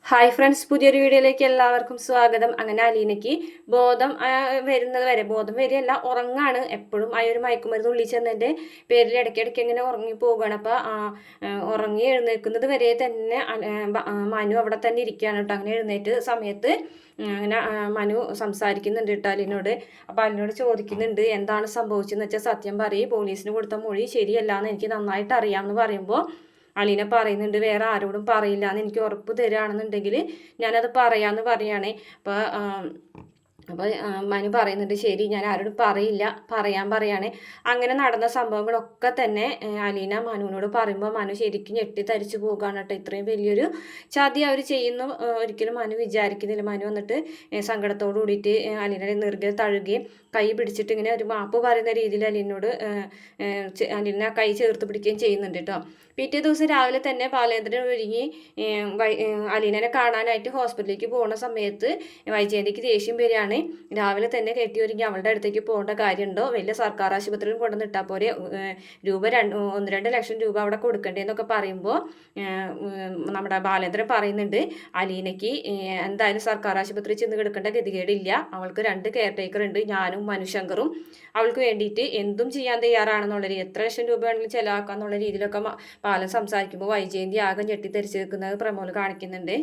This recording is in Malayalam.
ഹായ് ഫ്രണ്ട്സ്, പുതിയൊരു വീഡിയോയിലേക്ക് എല്ലാവർക്കും സ്വാഗതം. അങ്ങനെ അലീനയ്ക്ക് ബോധം വരുന്നത് വരെ, ബോധം വരികയല്ല, ഉറങ്ങാണ്. എപ്പോഴും ആ ഒരു മയക്കുമരുന്ന് ഉള്ളിൽ ചെന്നതിൻ്റെ പേരിൽ ഇടയ്ക്കിടയ്ക്ക് ഇങ്ങനെ ഉറങ്ങി പോവുകയാണ്. അപ്പോൾ ഉറങ്ങി എഴുന്നേൽക്കുന്നത് വരെ തന്നെ മനു അവിടെ തന്നെ ഇരിക്കുകയാണ് കേട്ടോ. അങ്ങനെ എഴുന്നേറ്റ് സമയത്ത് അങ്ങനെ മനു സംസാരിക്കുന്നുണ്ട് കേട്ടോ അലീനോട്. അപ്പോൾ അലീനോട് ചോദിക്കുന്നുണ്ട് എന്താണ് സംഭവിച്ചതെന്ന് വെച്ചാൽ സത്യം പറയും, പോലീസിന് കൊടുത്ത മൊഴി ശരിയല്ല എന്ന് എനിക്ക് നന്നായിട്ട് അറിയാമെന്ന് പറയുമ്പോൾ അലീന പറയുന്നുണ്ട് വേറെ ആരോടും പറയില്ല എന്ന് എനിക്ക് ഉറപ്പ് തരികയാണെന്നുണ്ടെങ്കിൽ ഞാനത് പറയാമെന്ന് പറയുകയാണേ. അപ്പോൾ മനു പറയുന്നുണ്ട് ശരി, ഞാൻ ആരോടും പറയാൻ പറയാണ്. അങ്ങനെ നടന്ന സംഭവങ്ങളൊക്കെ തന്നെ അലീന മനുവിനോട് പറയുമ്പോൾ മനു ശരിക്കും ഞെട്ടിത്തരിച്ചു പോകുകയാണ് കേട്ടോ. ഇത്രയും വലിയൊരു ചതി അവർ ചെയ്യുന്നു ഒരിക്കലും മനു വിചാരിക്കുന്നില്ല. മനു വന്നിട്ട് സങ്കടത്തോടു കൂടിയിട്ട് അലീനയുടെ നെറുകെ തഴുകുകയും കൈ പിടിച്ചിട്ട് ഇങ്ങനെ ഒരു മാപ്പ് പറയുന്ന രീതിയിൽ അലീനോട് അലീന കൈ ചേർത്ത് പിടിക്കുകയും ചെയ്യുന്നുണ്ട് കേട്ടോ. പിറ്റേ ദിവസം രാവിലെ തന്നെ ബാലേന്ദ്രൻ ഒരുങ്ങി അലീനനെ കാണാനായിട്ട് ഹോസ്പിറ്റലിലേക്ക് പോകുന്ന സമയത്ത് വൈജയന്തിക്ക് ദേഷ്യം വരികയാണ്. രാവിലെ തന്നെ കെട്ടി ഒരുങ്ങി അവളുടെ അടുത്തേക്ക് പോകേണ്ട കാര്യമുണ്ടോ, വലിയ സർക്കാർ ആശുപത്രിയിൽ കൊണ്ടുവന്നിട്ടാൽ പോരെ, രൂപ 1-2 ലക്ഷം രൂപ അവിടെ കൊടുക്കണ്ടേന്നൊക്കെ പറയുമ്പോൾ നമ്മുടെ ബാലേന്ദ്രൻ പറയുന്നുണ്ട് അലീനയ്ക്ക് എന്തായാലും സർക്കാർ ആശുപത്രിയിൽ ചെന്ന് കിടക്കേണ്ട ഗതികേടില്ല. അവൾക്ക് 2 കെയർ ടേക്കർ ഉണ്ട്, ഞാനും മനുശങ്കറും. അവൾക്ക് വേണ്ടിയിട്ട് എന്തും ചെയ്യാൻ തയ്യാറാണെന്നുള്ള രീതി, എത്ര ലക്ഷം രൂപ വേണമെങ്കിലും ചിലവാക്കാന്നുള്ള രീതിയിലൊക്കെ പാലം സംസാരിക്കുമ്പോൾ വൈജയന്തി ആകെ ഞെട്ടിത്തെറിച്ച് നിൽക്കുന്നത് പ്രമോദ് കാണിക്കുന്നുണ്ട്.